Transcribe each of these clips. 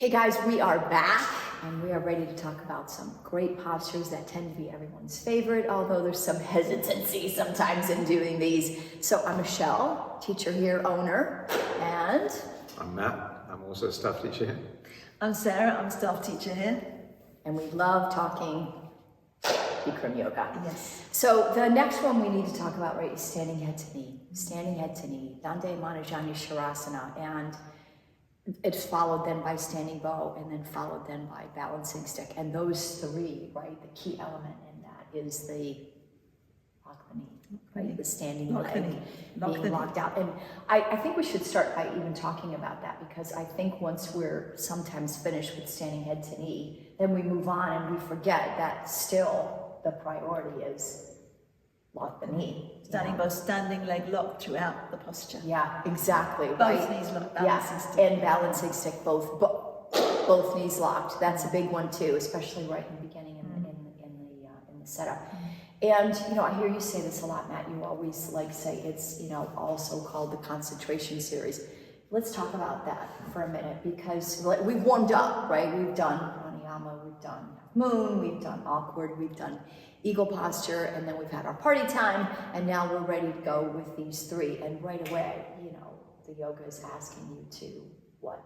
Hey guys, we are back and we are ready to talk about some great postures that tend to be everyone's favorite, although there's some hesitancy sometimes in doing these. So I'm Michelle, teacher here, owner, and... I'm Matt, I'm also a staff teacher here. I'm Sarah, I'm staff teacher here. And we love talking Bikram yoga. Yes. So the next one we need to talk about, right, is standing head to knee. Standing head to knee, Dandayamana-Janushirasana, and it's followed then by standing bow, and then followed then by balancing stick. And those three, right, the key element in that is the lock the knee, right, the standing leg being locked out. And I think we should start by even talking about that, because I think once we're sometimes finished with standing head to knee, then we move on and we forget that still the priority is lock the knee. Standing bow, standing leg locked throughout the posture. Yeah, exactly. Both right? knees locked, balancing stick. And balancing stick, both knees locked. That's a big one too, especially right in the beginning in the setup. And you know, I hear you say this a lot, Matt. You always say it's also called the concentration series. Let's talk about that for a minute, because we've warmed up, right? We've done pranayama, we've done moon, we've done awkward, we've done eagle posture, and then we've had our party time, and now we're ready to go with these three. And right away, the yoga is asking you to what?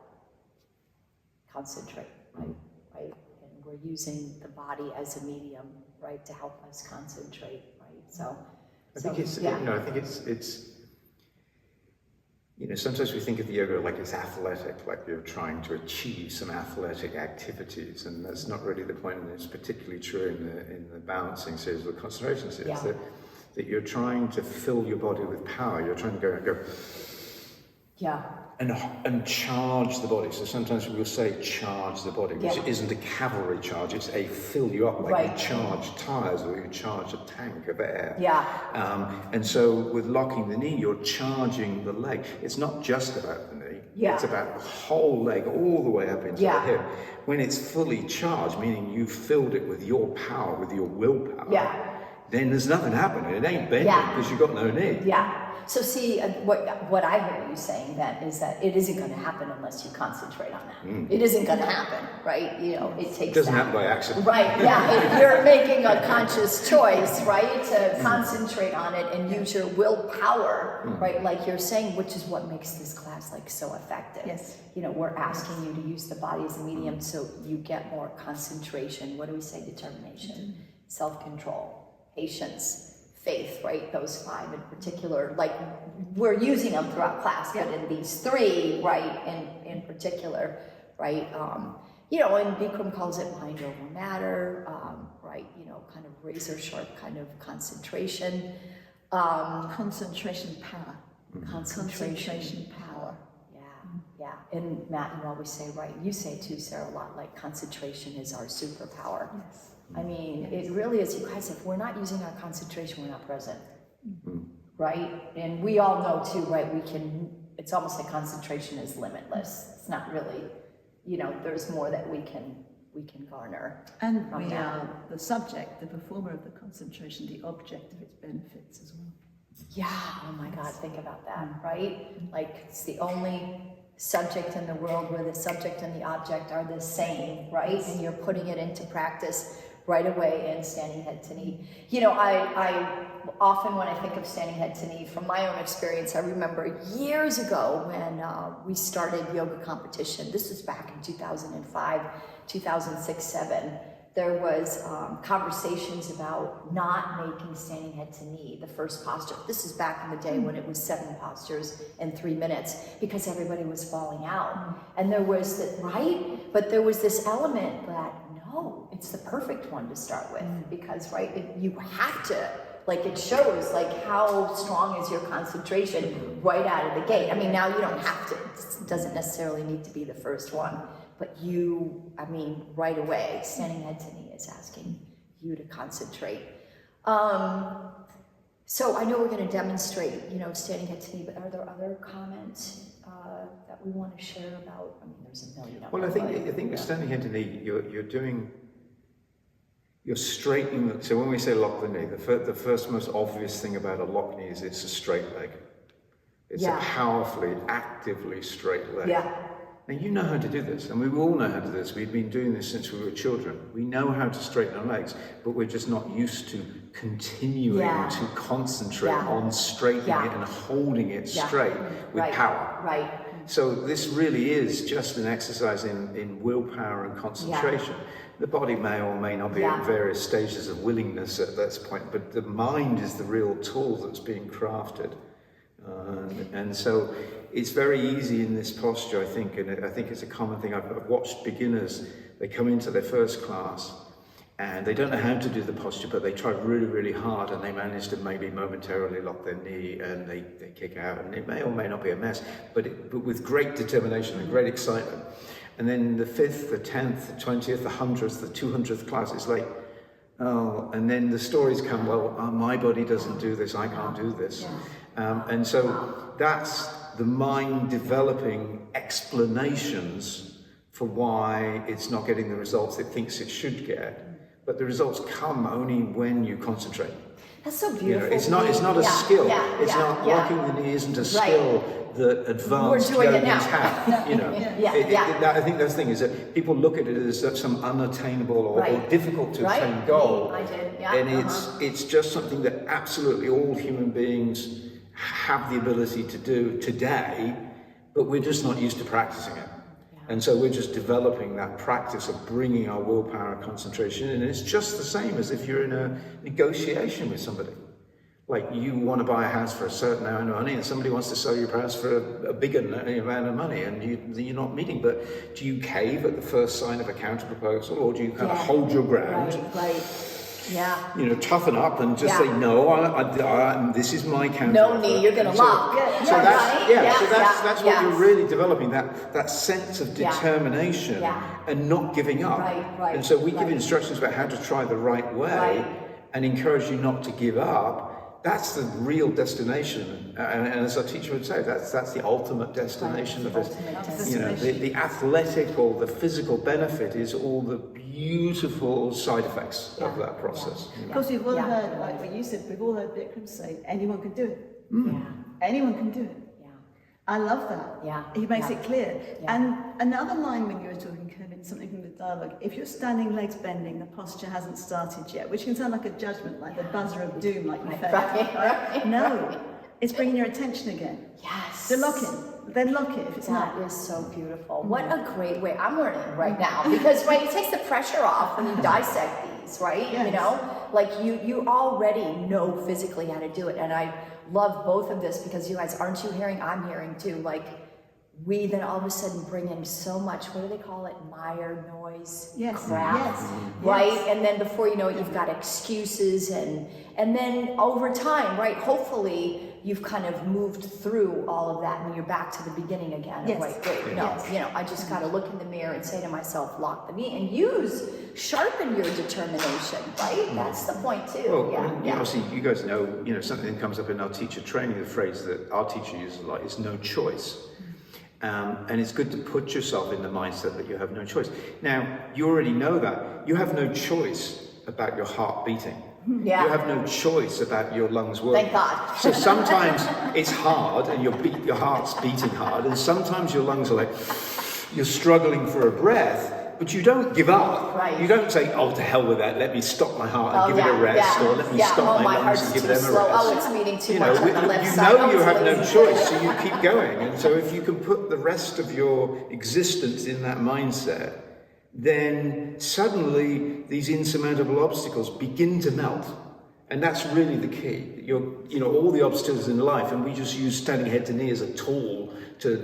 Concentrate, right? And we're using the body as a medium, right, to help us concentrate, right? So I think it's sometimes we think of the yoga like it's athletic, like you're trying to achieve some athletic activities, and that's not really the point. And it's particularly true in the balancing series or the concentration series, that you're trying to fill your body with power. You're trying to go and charge the body. So sometimes we'll say charge the body, which isn't a cavalry charge, it's a fill you up, like you charge tires or you charge a tank of air. And so with locking the knee, you're charging the leg. It's not just about the knee, it's about the whole leg all the way up into the hip. When it's fully charged, meaning you've filled it with your power, with your willpower, then there's nothing happening. It ain't bending because you've got no knee. So see, what I hear you saying then is that it isn't going to happen unless you concentrate on that. It isn't going to happen, right? It takes. It doesn't happen by accident. Right? Yeah, you're making a conscious choice, right, to concentrate on it and use your willpower, right? Like you're saying, which is what makes this class so effective. Yes. We're asking you to use the body as a medium so you get more concentration. What do we say? Determination, self-control, patience, faith, right? Those five in particular, we're using them throughout class, but in these three, right, in particular, right, and Bikram calls it mind over matter, right, kind of razor sharp kind of concentration. Concentration power. Concentration power. Yeah. And Matt, you always say, right, you say too, Sarah, a lot, concentration is our superpower. Yes. I mean, it really is. You guys, if we're not using our concentration, we're not present, right? And we all know too, right? It's almost like concentration is limitless. It's not really, there's more that we can garner. And we are the subject, the performer of the concentration, the object of its benefits as well. Yeah, oh my God, think about that, right? It's the only subject in the world where the subject and the object are the same, right? And you're putting it into practice right away in standing head to knee. I often, when I think of standing head to knee, from my own experience, I remember years ago when we started yoga competition. This was back in 2005, 2006, 7. There was conversations about not making standing head to knee the first posture. This is back in the day when it was 7 postures in 3 minutes, because everybody was falling out. And there was but there was this element that no, it's the perfect one to start with, because you have to, it shows how strong is your concentration right out of the gate. I mean, now you don't have to, it doesn't necessarily need to be the first one, but right away, standing head to knee is asking you to concentrate. So I know we're going to demonstrate, standing head to knee, but are there other comments that we want to share about? I mean, there's a million of them. Well, I think with standing head to knee, you're straightening. So when we say lock the knee, the first most obvious thing about a lock knee is it's a straight leg. It's a powerfully, actively straight leg. Now, you know how to do this, and we all know how to do this. We've been doing this since we were children. We know how to straighten our legs, but we're just not used to continuing to concentrate on straightening it and holding it straight with power. Right. So this really is just an exercise in willpower and concentration. The body may or may not be at various stages of willingness at this point, but the mind is the real tool that's being crafted. And so it's very easy in this posture, I think, and I think it's a common thing. I've watched beginners, they come into their first class and they don't know how to do the posture, but they try really, really hard and they manage to maybe momentarily lock their knee and they kick out, and it may or may not be a mess, but with great determination and great excitement. And then the 5th, the 10th, the 20th, the 100th, the 200th class, it's like, oh, and then the stories come, well, my body doesn't do this, I can't do this. And so that's the mind developing explanations for why it's not getting the results it thinks it should get. But the results come only when you concentrate. That's so beautiful. It's not a skill. It's not locking the knee isn't a skill that advanced yogis have. I think that's the thing, is that people look at it as some unattainable or difficult to attain goal. And it's just something that absolutely all human beings have the ability to do today, but we're just not used to practicing it. And so we're just developing that practice of bringing our willpower and concentration in. And it's just the same as if you're in a negotiation with somebody. Like, you want to buy a house for a certain amount of money and somebody wants to sell your house for a bigger amount of money, and you're not meeting. But do you cave at the first sign of a counter proposal, or do you kind of hold your ground? Toughen up and just say, no, I this is my counter. No knee, you're going to lock. So that's what you're really developing, that sense of determination and not giving up. And so we give instructions about how to try the right way and encourage you not to give up. That's the real destination, and as our teacher would say, that's the ultimate destination of it. The athletic or the physical benefit is all the beautiful side effects of that process. Of course, we've all heard, like what you said, we've all heard Bikram say, anyone can do it. Anyone can do it. I love that. He makes it clear. And another line when you were talking, Kevin, something from the dialogue, if you're standing legs bending, the posture hasn't started yet, which can sound like a judgment, like the buzzer of doom, like you failed. No, it's bringing your attention again. So lock it. Then lock it if it's not. That is so beautiful. What a great way. I'm learning right now, because it takes the pressure off when you dissect these, right? Like you already know physically how to do it. And I love both of this, because you guys, aren't you hearing? I'm hearing too. Like, we then all of a sudden bring in so much, what do they call it? Mire, noise, crap, right? And then before you know it, you've got excuses, and then over time, right? Hopefully you've kind of moved through all of that and you're back to the beginning again. I just got to look in the mirror and say to myself, lock the knee, and sharpen your determination, right? That's the point too. Obviously, you guys know, something that comes up in our teacher training, the phrase that our teacher uses a lot is no choice. And it's good to put yourself in the mindset that you have no choice. Now, you already know that. You have no choice about your heart beating. You have no choice about your lungs working. Thank God. So sometimes it's hard and your heart's beating hard, and sometimes your lungs are like, you're struggling for a breath, but you don't give up. You don't say, oh, to hell with that, let me stop my heart and give it a rest, or let me stop my lungs and give them a rest. Oh, it's beating too much on the left side. You have no choice, so you keep going. And so if you can put the rest of your existence in that mindset, then suddenly these insurmountable obstacles begin to melt. And that's really the key. All the obstacles in life, and we just use standing head to knee as a tool to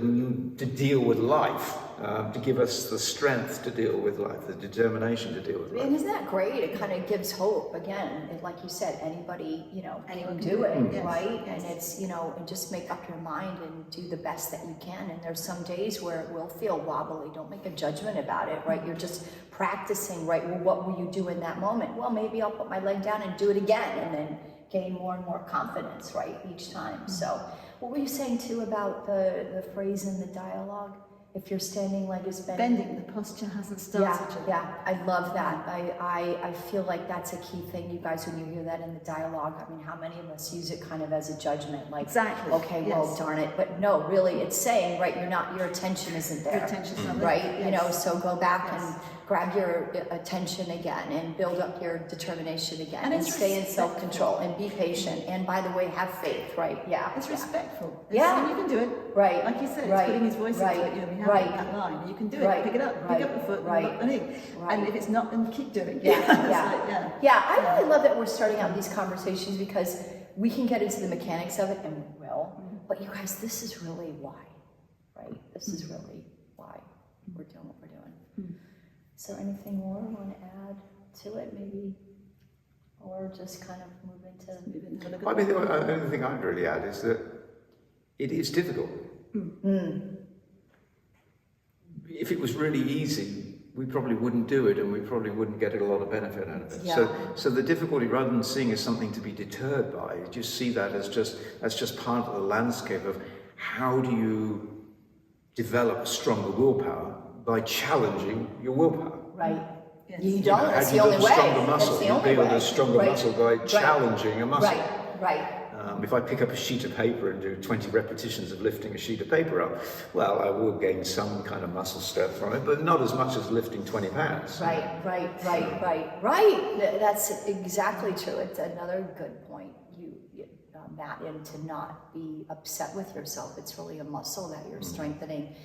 deal with life, to give us the strength to deal with life, the determination to deal with life. And isn't that great? It kind of gives hope. Again, like you said, anybody, anyone can do it, right? And it's, and just make up your mind and do the best that you can. And there's some days where it will feel wobbly. Don't make a judgment about it, right? You're just practicing, right? Well, what will you do in that moment? Well, maybe I'll put my leg down and do it again, and then gain more and more confidence, right, each time. So what were you saying too about the phrase in the dialogue? If your standing leg is bending, the posture hasn't started yet. Yeah, I love that. I feel like that's a key thing, you guys, when you hear that in the dialogue. I mean, how many of us use it kind of as a judgment, like, exactly. Okay, well, darn it. But no, really, it's saying, right, your attention isn't there. Your attention's not there. Right? Yes. You know, so go back Yes. and grab your attention again and build up your determination again and stay in respectful. self-control and be patient. And by the way, have faith, right? Yeah. It's respectful. Yeah. And you can do it. Right. Like you said, it's Right. putting his voice Right. into it. You know, we have Right. that line. You can do it. Right. Pick it up. Right. Pick up the foot. Right. And, look, Right. and if it's not, then keep doing it. Yeah, It's yeah. like, yeah. Yeah, I really love that we're starting out these conversations because we can get into the mechanics of it, and we will. But you guys, this is really why, right? This is really why we're doing what we're doing. Is there anything more you want to add to it, maybe? Or just kind of move into... I mean, the only thing I'd really add is that it is difficult. If it was really easy, we probably wouldn't do it, and we probably wouldn't get a lot of benefit out of it. Yeah. So the difficulty, rather than seeing as something to be deterred by, you just see that as that's just part of the landscape of how do you develop stronger willpower by challenging your willpower. Right. Yes. You don't, How that's do you the only build a way. stronger That's muscle? the You only build way. a stronger Right. muscle by challenging a muscle. Right. If I pick up a sheet of paper and do 20 repetitions of lifting a sheet of paper up, well, I will gain some kind of muscle strength from it, but not as much as lifting 20 pounds. Right. That's exactly true. It's another good point, Matt, and to not be upset with yourself. It's really a muscle that you're strengthening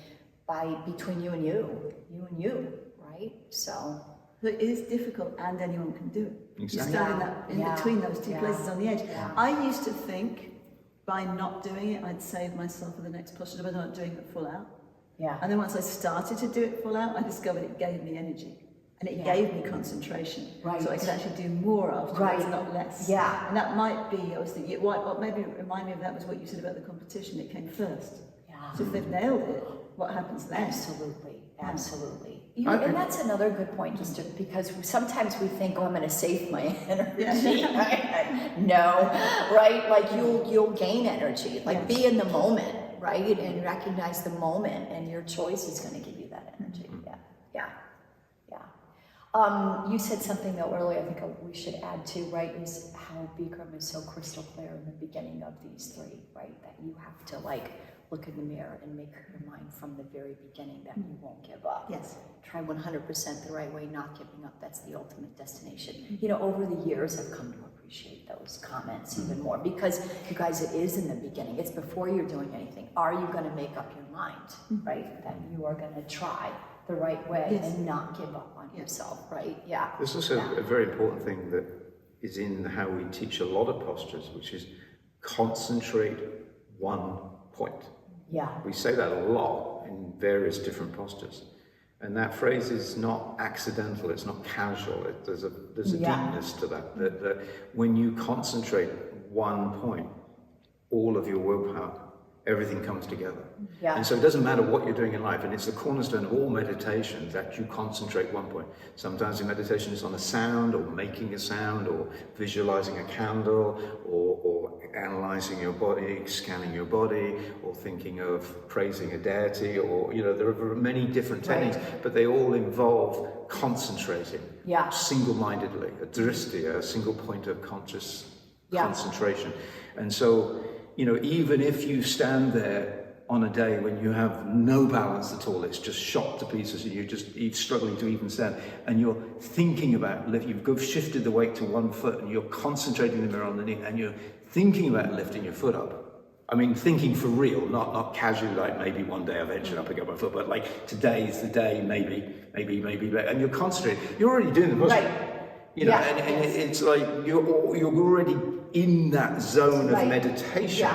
between you and you, right? So It is difficult, and anyone can do it. Exactly. You stand in between those two places on the edge. Yeah. I used to think by not doing it, I'd save myself for the next posture by not doing it full out. Yeah. And then once I started to do it full out, I discovered it gave me energy. And it gave me concentration. Right. So I could actually do more afterwards, not less. Yeah. And that might be, I was thinking, what maybe remind me of that was what you said about the competition. It came first. Yeah. So if they've nailed it, what happens then? Absolutely. And that's another good point, just because sometimes we think, I'm going to save my energy. Right? No, right? Like you'll gain energy. Like be in the moment, right? And recognize the moment, and your choice is going to give you that energy. Yeah. You said something though earlier, I think we should add to, right, is how Bikram is so crystal clear in the beginning of these three, right? That you have to look in the mirror and make your mind from the very beginning that you won't give up. Yes. Try 100% the right way, not giving up. That's the ultimate destination. You know, over the years, I've come to appreciate those comments even more because, you guys, it is in the beginning. It's before you're doing anything. Are you going to make up your mind, right? That you are going to try the right way and not give up on yourself, right? Yeah. There's also a very important thing that is in how we teach a lot of postures, which is concentrate one point. Yeah. We say that a lot in various different postures. And that phrase is not accidental, it's not casual, there's a deepness to that, that when you concentrate one point, all of your willpower, everything comes together. Yeah. And so it doesn't matter what you're doing in life, and it's the cornerstone of all meditation that you concentrate one point. Sometimes in meditation it's on a sound, or making a sound, or visualizing a candle, or analyzing your body, scanning your body, or thinking of praising a deity, or, there are many different techniques, but they all involve concentrating single-mindedly, a drishti, a single point of conscious concentration. And so, even if you stand there on a day when you have no balance at all, it's just shot to pieces and you're struggling to even stand, and you're thinking about you've shifted the weight to one foot and you're concentrating the mirror on the knee and you're thinking about lifting your foot up. I mean, thinking for real, not casually, like maybe one day eventually I'll pick up my foot, but like today's the day, maybe, and you're concentrating. You're already doing the posture. And it's like you're already in that zone of meditation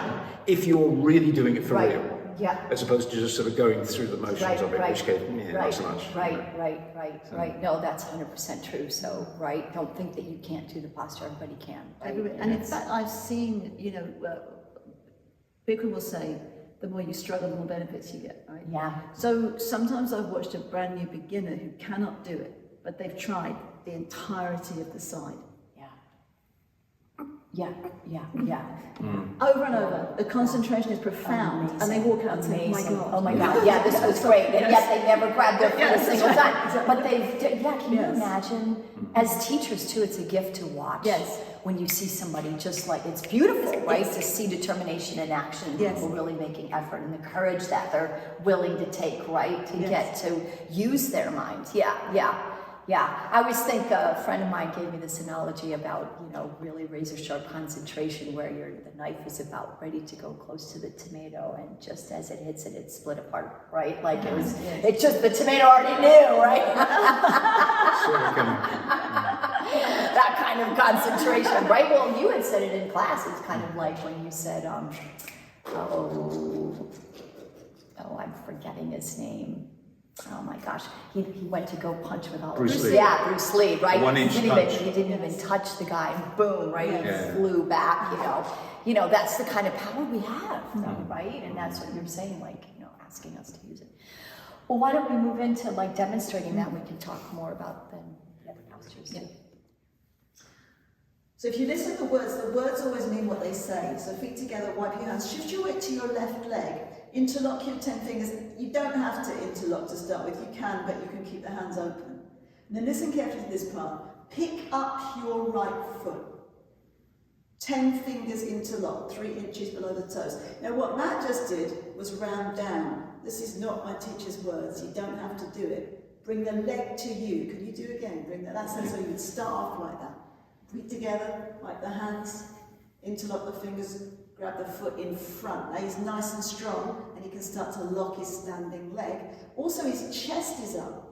if you're really doing it for real. Yeah. As opposed to just sort of going through the motions of it, which case, not so much. Right. No, that's 100% true. So, don't think that you can't do the posture. Everybody can. Right? And in fact, I've seen, Bikram will say, the more you struggle, the more benefits you get, right? Yeah. So sometimes I've watched a brand new beginner who cannot do it, but they've tried the entirety of the side. Yeah. Yeah. Over and over. The concentration is profound. Amazing. And they walk out and say, oh my God. Oh my God, yeah, this was great. And yet they never grabbed their foot a single time. But can you imagine? As teachers too, it's a gift to watch. Yes. When you see somebody just like, it's beautiful, right? To see determination in action, people really making effort and the courage that they're willing to take, right? To get to use their minds. Yeah, I always think a friend of mine gave me this analogy about, really razor sharp concentration where the knife is about ready to go close to the tomato, and just as it hits it, it's split apart, right? Like it's just the tomato already knew, right? That kind of concentration, right? Well, you had said it in class. It's kind of like when you said, I'm forgetting his name. Oh my gosh, he went to go punch with all Bruce of Lee. Yeah, Bruce Lee, right? 1 inch punch. He didn't even touch the guy, and boom, right? He flew back, that's the kind of power we have, right? And that's what you're saying, like, asking us to use it. Well, why don't we move into like demonstrating that? We can talk more about the other postures. Yeah. So if you listen to the words always mean what they say. So feet together, wipe your hands, shift your weight to your left leg, interlock your 10 fingers. You don't have to interlock to start with, you can, but you can keep the hands open. And then listen carefully to this part. Pick up your right foot. 10 fingers interlocked, 3 inches below the toes. Now what Matt just did was round down. This is not my teacher's words, you don't have to do it. Bring the leg to you. Can you do it again? Bring that. That's so you would start off like that. Feet together, like the hands, interlock the fingers, grab the foot in front. Now he's nice and strong and he can start to lock his standing leg. Also his chest is up.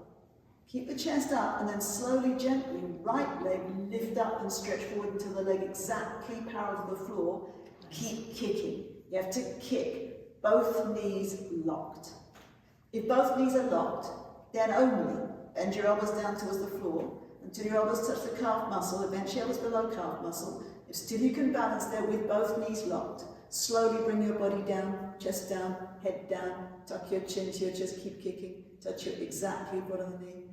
Keep the chest up and then slowly, gently, right leg, lift up and stretch forward until the leg exactly parallel to the floor. Keep kicking. You have to kick. Both knees locked. If both knees are locked, then only bend your elbows down towards the floor until your elbows touch the calf muscle, eventually elbows below calf muscle. If still you can balance there with both knees locked, slowly bring your body down, chest down, head down, tuck your chin to your chest, keep kicking, touch your exactly bottom of the knee.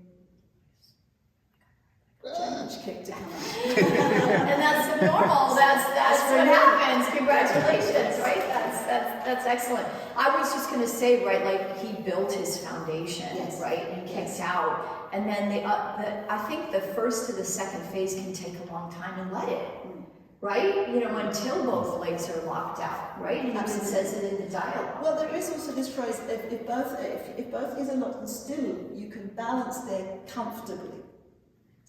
Challenge kick to come out. And that's the normal, that's what happens. Congratulations, right? That's excellent. I was just gonna say, right, like he built his foundation, right, and kicked out. And then I think the first to the second phase can take a long time and let it, right? Until both legs are locked out, right? And even says it in the dialogue. Well, there is also this phrase: if both knees are locked and still, you can balance there comfortably.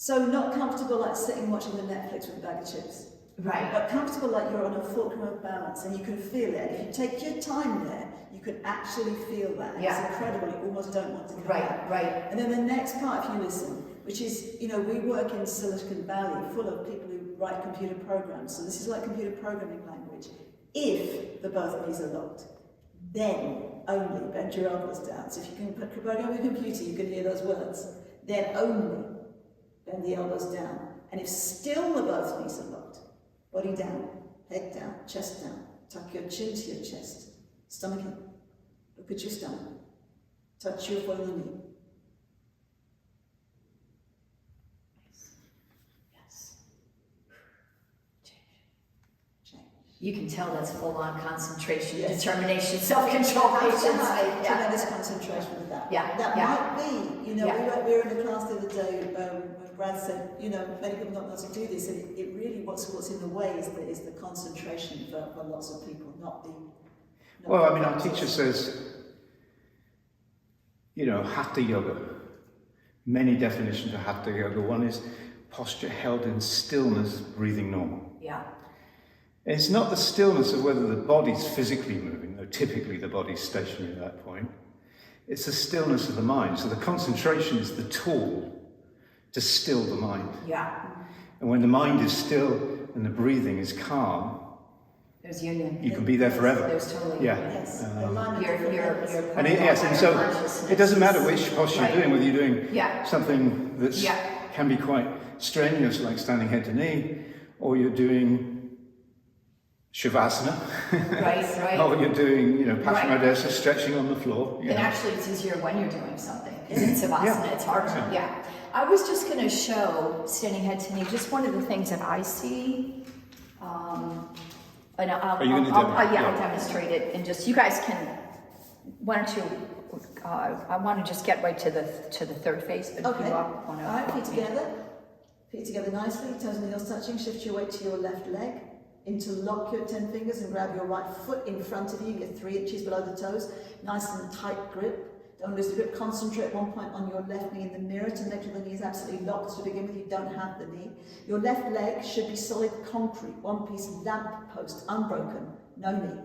So not comfortable like sitting watching the Netflix with a bag of chips, right? But comfortable like you're on a fulcrum of balance and you can feel it. And if you take your time there, you can actually feel that. It's incredible. You almost don't want to come out. Right. And then the next part, if you listen, which is, we work in Silicon Valley, full of people who write computer programs. So this is like computer programming language. If the both knees are locked, then only bend your elbows down. So if you can program your computer, you can hear those words. Then only bend the elbows down. And if still the both knees are locked, body down, head down, chest down, tuck your chin to your chest, stomach in, look at your stomach, touch your foot on the knee. Yes. Change. You can tell that's full-on concentration, determination, self-control, patience. Tremendous concentration with that. That might be, we were in a class the other day when Brad said, many people don't know how to do this, and it really, what's in the way is the concentration for lots of people, not the... Well, our teacher says, Hatha Yoga. Many definitions of Hatha Yoga. One is posture held in stillness, breathing normal. Yeah. And it's not the stillness of whether the body's physically moving, though typically the body's stationary at that point. It's the stillness of the mind. So the concentration is the tool to still the mind. Yeah. And when the mind is still and the breathing is calm, there's union. You can be there forever. There's totally union. Yes. And it doesn't matter which posture you're doing, whether you're doing something that can be quite strenuous, like standing head to knee, or you're doing Shavasana, right. or you're doing, Paschimottanasana, stretching on the floor. And actually, it's easier when you're doing something. Because in Savasana, it's harder. I was just going to show, standing head to knee, just one of the things that I see And Are you going to demonstrate? I'll demonstrate it, and just, you guys can, why don't you, I want to just get right to the third phase, but if you want to. All right, feet together nicely, toes and heels touching, shift your weight to your left leg, interlock your 10 fingers and grab your right foot in front of you, you're 3 inches below the toes, nice and tight grip. Don't lose the grip, concentrate at one point on your left knee in the mirror to make sure the knee is absolutely locked to begin with. You don't have the knee. Your left leg should be solid concrete, one piece lamp post, unbroken, no knee.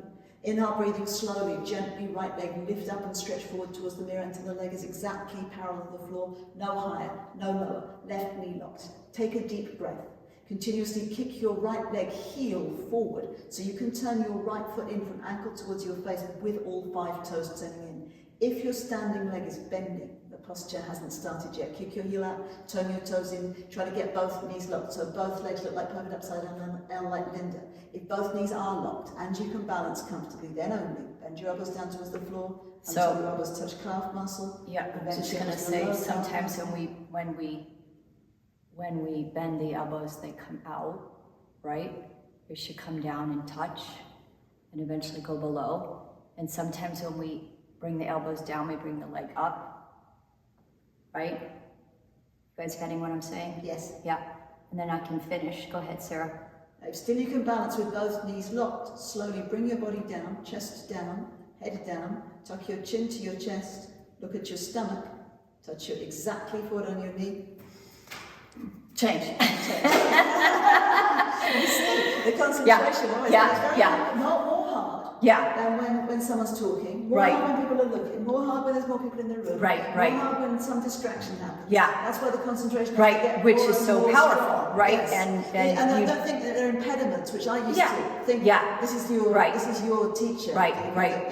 Inhale, breathing slowly, gently, right leg lift up and stretch forward towards the mirror until the leg is exactly parallel to the floor, no higher, no lower, left knee locked. Take a deep breath. Continuously kick your right leg heel forward so you can turn your right foot in from ankle towards your face with all 5 toes turning in. If your standing leg is bending, the posture hasn't started yet, kick your heel out, turn your toes in, try to get both knees locked so both legs look like perfect upside down L like Linda. If both knees are locked and you can balance comfortably, then only bend your elbows down towards the floor until your elbows touch calf muscle. Yeah, I'm just going to say sometimes when we bend the elbows, they come out, right? They should come down and touch and eventually go below. And sometimes when we bring the elbows down, we bring the leg up, right? You guys getting what I'm saying? Yes. Yeah. And then I can finish. Go ahead, Sarah. Still you can balance with both knees locked. Slowly bring your body down, chest down, head down, tuck your chin to your chest, look at your stomach, touch your exactly forward on your knee. Change. The concentration always not more hard than when someone's talking, more hard when people are looking, more hard when there's more people in the room, more hard when some distraction happens. Yeah. That's why the concentration which is so powerful, strong. Right? Yes. And I don't think that there are impediments, which I used to think this is your teacher. Right.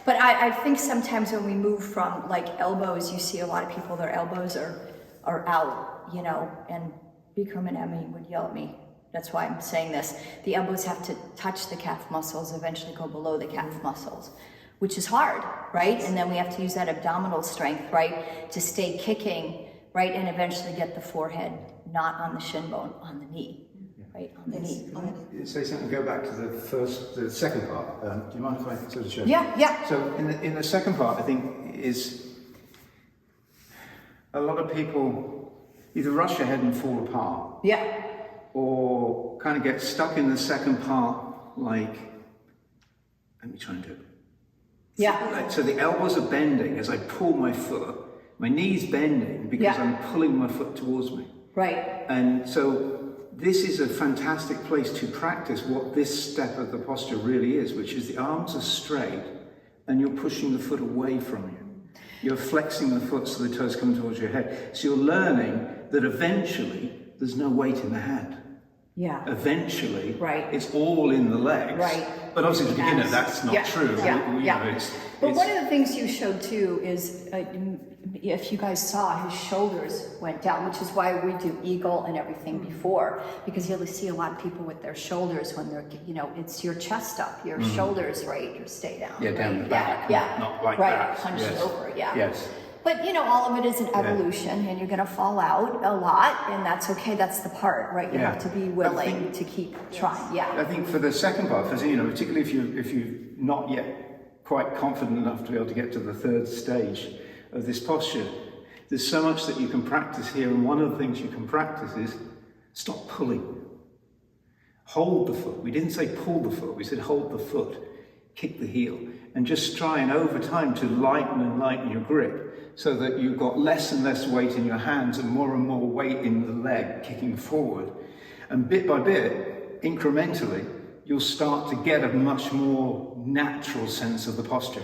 But I think sometimes when we move from like elbows, you see a lot of people, their elbows are out, you know, and Bikram and Emmy would yell at me. That's why I'm saying this. The elbows have to touch the calf muscles, eventually go below the calf muscles, which is hard, right? And then we have to use that abdominal strength, right? To stay kicking, right? And eventually get the forehead not on the shin bone, on the knee, right? On the knee. Say something, go back to the second part. Do you mind if I sort of show you? Yeah. So in the second part, I think is a lot of people either rush ahead and fall apart. Yeah. Or kind of get stuck in the second part, like, let me try and do it. Yeah. So the elbows are bending as I pull my foot. My knee's bending because I'm pulling my foot towards me. Right. And so this is a fantastic place to practice what this step of the posture really is, which is the arms are straight and you're pushing the foot away from you. You're flexing the foot so the toes come towards your head. So you're learning that eventually there's no weight in the hand. Yeah. Eventually, it's all in the legs. Right. But obviously, to begin with, that's not true. But one of the things you showed too is, if you guys saw, his shoulders went down, which is why we do eagle and everything before, because you'll see a lot of people with their shoulders when they're, you know, it's your chest up, your shoulders, right? You stay down. Yeah, down the back. Not like that. Punch it over. Yes. But, you know, all of it is an evolution, and you're going to fall out a lot, and that's okay. That's the part, right? You have to be willing to keep trying. Yeah. I think for the second part, you know, particularly if you're not yet quite confident enough to be able to get to the third stage of this posture, there's so much that you can practice here, and one of the things you can practice is stop pulling. Hold the foot. We didn't say pull the foot. We said hold the foot, kick the heel, and just try and over time to lighten your grip, so that you've got less and less weight in your hands and more weight in the leg kicking forward. And bit by bit, incrementally, you'll start to get a much more natural sense of the posture.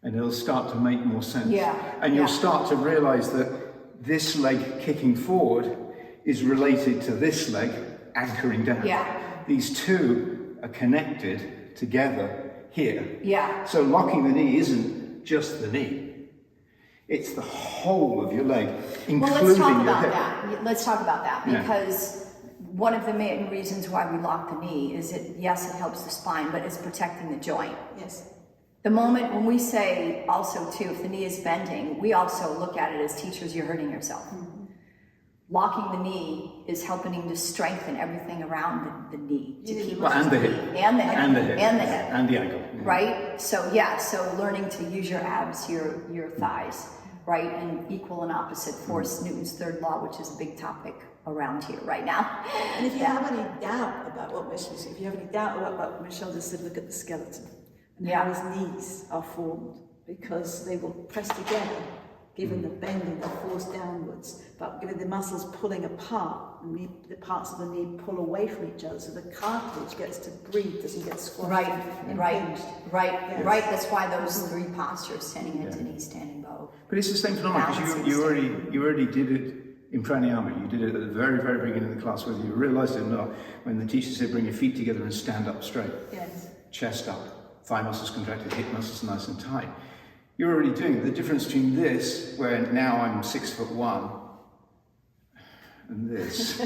And it'll start to make more sense. And you'll start to realize that this leg kicking forward is related to this leg anchoring down. These two are connected together here. So locking the knee isn't just the knee. It's the whole of your leg, including your hip. Let's talk about that, because one of the main reasons why we lock the knee is it helps the spine, but it's protecting the joint. Yes. The moment when we say also too, if the knee is bending, we also look at it as teachers, you're hurting yourself. locking the knee is helping to strengthen everything around the knee to keep and the hip and the hip and the hip and the hip and the ankle, right? So learning to use your abs, your thighs, right, and equal and opposite force, Newton's third law, which is a big topic around here right now. And if you have any doubt about what Michelle said, if you have any doubt about what Michelle just said, look at the skeleton and how his knees are formed, because they will press together, given the bending, the force downwards, but given the muscles pulling apart, the parts of the knee pull away from each other, so the cartilage gets to breathe, doesn't get squashed. Right. That's why those three postures: standing head to knee, standing bow. But it's the same phenomenon, because you already did it in pranayama. You did it at the very, very beginning of the class, whether you realised it or not, when the teacher said bring your feet together and stand up straight. Yes. Chest up, thigh muscles contracted, hip muscles nice and tight. You're already doing it. The difference between this, where now I'm 6'1", and this,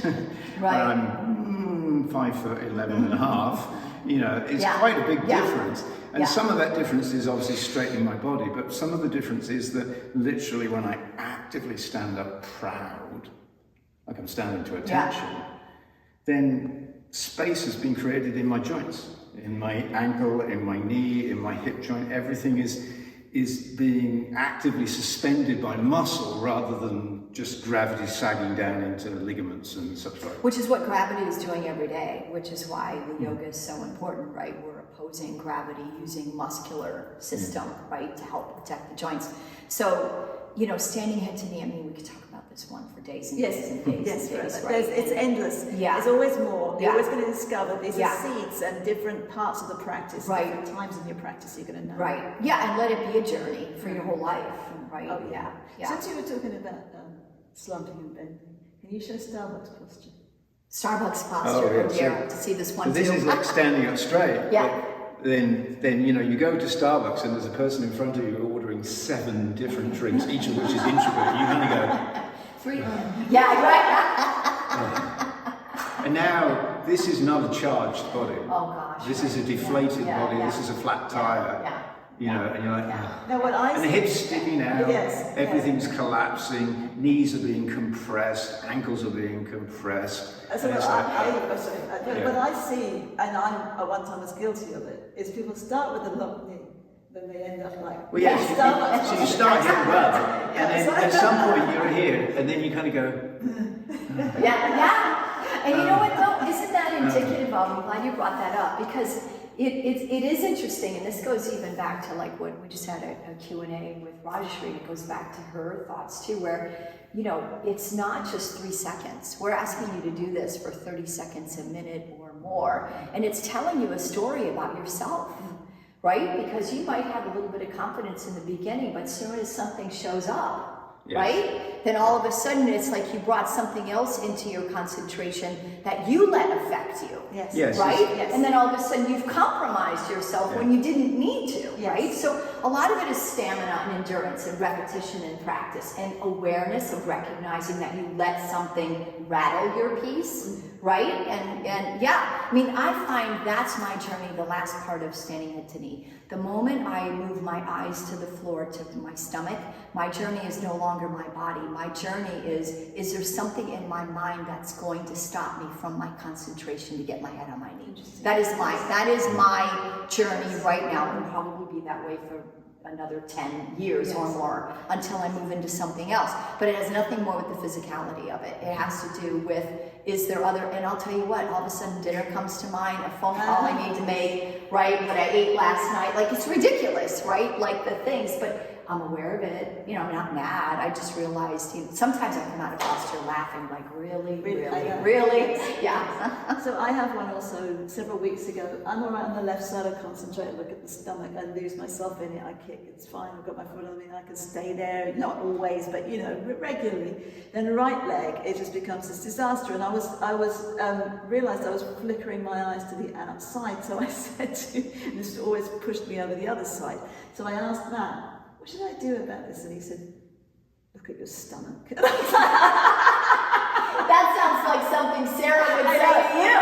where I'm 5'11" and a half, it's quite a big difference. And some of that difference is obviously straightening my body, but some of the difference is that literally when I actively stand up proud, like I'm standing to attention, then space has been created in my joints, in my ankle, in my knee, in my hip joint. Everything is being actively suspended by muscle rather than just gravity sagging down into ligaments and such like. Which is what gravity is doing every day, which is why the yoga is so important, right? We're opposing gravity using muscular system, right, to help protect the joints. So, standing head to knee, I mean, we could talk about this one for days and days and days and days, right? It's endless. Yeah. There's always more. You're always going to discover these are Yeah. seeds and different parts of the practice. Right. Different times in your practice you're going to know. Right. Yeah, and let it be a journey for your whole life, right? Oh, Yeah. Since you were talking about slumping and bending, can you show Starbucks posture? Starbucks posture, so to see this one this too. is like standing up straight. Yeah. But then you go to Starbucks and there's a person in front of you ordering 7 different drinks, each of which is intricate. You're going to go 3. Yeah, right. And now this is not a charged body. Oh gosh. This is a deflated body. Yeah. This is a flat tire. Yeah. And you're like, Now what I and the see, hips sticking out, Yes, everything's collapsing, knees are being compressed, ankles are being compressed. So and what it's like, what I see, and I at one time was guilty of it, is people start with a locked knee, then they end up like, well, yes, so you start here well, and then at some point you're here, and then you kind of go, Yeah. And you know what though? Isn't that indicative of, I'm glad you brought that up, because it is interesting, and this goes even back to like what we just had a Q&A with Rajashri. It goes back to her thoughts too, where, it's not just 3 seconds. We're asking you to do this for 30 seconds, a minute or more, and it's telling you a story about yourself, right? Because you might have a little bit of confidence in the beginning, but soon as something shows up, right? Then all of a sudden it's like you brought something else into your concentration that you let affect you. Yes. Right? Yes. And then all of a sudden you've compromised yourself when you didn't need to, right? So a lot of it is stamina and endurance and repetition and practice and awareness of recognizing that you let something rattle your piece, right? And I mean, I find that's my journey, the last part of standing head to knee. The moment I move my eyes to the floor, to my stomach, my journey is no longer my body. My journey is there something in my mind that's going to stop me from my concentration to get my head on my knee? That is my journey right now, and will probably be that way for another 10 years or more until I move into something else. But it has nothing more with the physicality of it. It has to do with, is there other, and I'll tell you what, all of a sudden dinner comes to mind, a phone call I need to make, right, what I ate last night. Like, it's ridiculous, right? Like the things, but I'm aware of it. I'm not mad. I just realized, sometimes I come out of posture laughing, like, really? Yeah. So I have one also several weeks ago. I'm around the left side, I concentrate, look at the stomach, I lose myself in it, I kick, it's fine, I've got my foot on it, I can stay there, not always, but regularly. Then the right leg, it just becomes this disaster. And I realized I was flickering my eyes to the outside, so I said and this always pushed me over the other side. So I asked Matt, what should I do about this? And he said, look at your stomach. That sounds like something Sarah would say to you.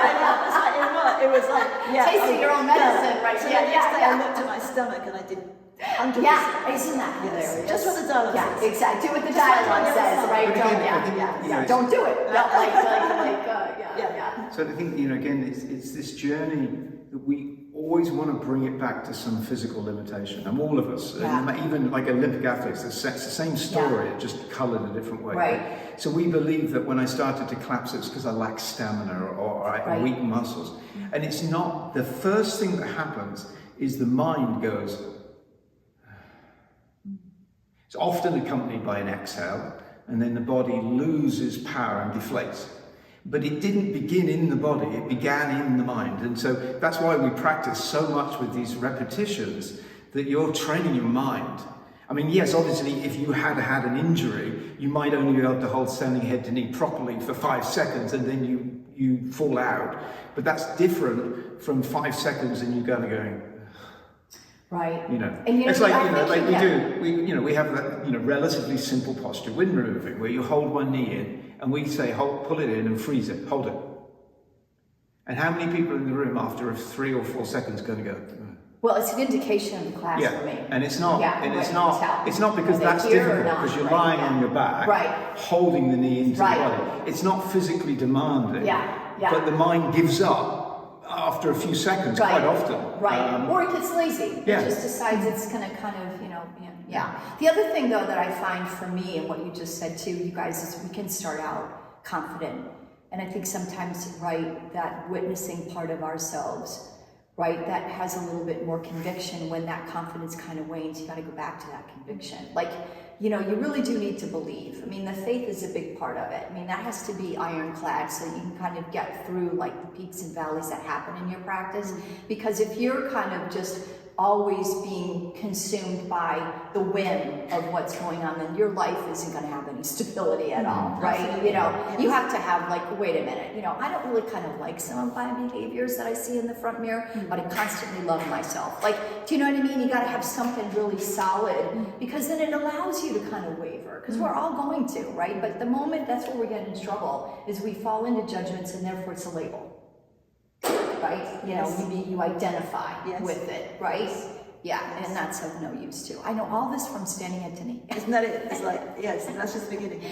It was like, tasting your own medicine, right? So the next day I looked at my stomach and I did 100%. Yeah, isn't that hilarious? Just what the dialogue says. Yeah, exactly. Do what the dialogue says, right? right? But again, Don't do it. So I think, again, it's this journey that we always want to bring it back to some physical limitation. And all of us, even like Olympic athletes, it's the same story, just coloured a different way. Right. So we believe that when I started to collapse, it's because I lack stamina or I have weak muscles. And it's not. The first thing that happens is the mind goes. It's often accompanied by an exhale, and then the body loses power and deflates. But it didn't begin in the body, it began in the mind. And so that's why we practice so much with these repetitions, that you're training your mind. I mean, yes, obviously, if you had an injury, you might only be able to hold standing head to knee properly for 5 seconds, and then you fall out. But that's different from 5 seconds and you're going, right. And it's like we have that relatively simple posture, wind removing, where you hold one knee in and we say pull it in and freeze it, hold it. And how many people in the room after 3 or 4 seconds going to go? Well, it's an indication of the class for me. And it's not. It's not because that's difficult, because you're lying on your back, holding the knee into the body. It's not physically demanding. But the mind gives up after a few seconds quite often. Or it gets lazy. It just decides it's going to kind of, The other thing, though, that I find for me, and what you just said too, you guys, is we can start out confident. And I think sometimes, that witnessing part of ourselves, that has a little bit more conviction. When that confidence kind of wanes, you got to go back to that conviction. You really do need to believe. I mean, the faith is a big part of it. I mean, that has to be ironclad so you can kind of get through the peaks and valleys that happen in your practice. Because if you're kind of just always being consumed by the whim of what's going on, then your life isn't going to have any stability at all, right? You have to have wait a minute, I don't really kind of like some of my behaviors that I see in the front mirror, but I constantly love myself. Do you know what I mean? You got to have something really solid, because then it allows you to kind of waver, because we're all going to, right? But the moment, that's where we get in trouble, is we fall into judgments, and therefore it's a label. Right? You identify with it, right? And that's of no use too. I know all this from standing head to knee. Isn't that it? It's that's just the beginning.